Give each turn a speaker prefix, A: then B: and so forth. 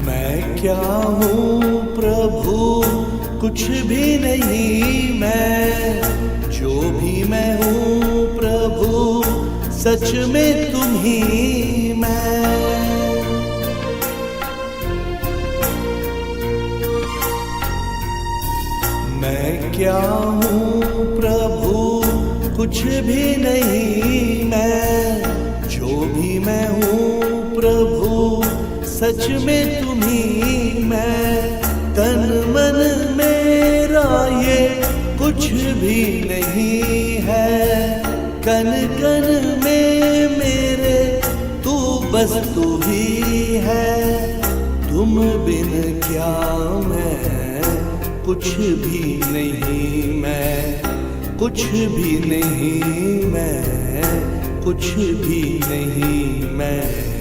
A: मैं क्या हूँ प्रभु, कुछ भी नहीं मैं। जो भी मैं हूँ प्रभु, सच में तुम ही मैं। मैं क्या हूँ प्रभु, कुछ भी नहीं मैं। जो भी मैं हूँ प्रभु, सच में तुम ही मैं। तन मन मेरा ये कुछ भी नहीं है। कन कन में मेरे तू बस तू ही है। तुम बिन क्या मैं, कुछ भी नहीं मैं। कुछ भी नहीं मैं, कुछ भी नहीं मैं।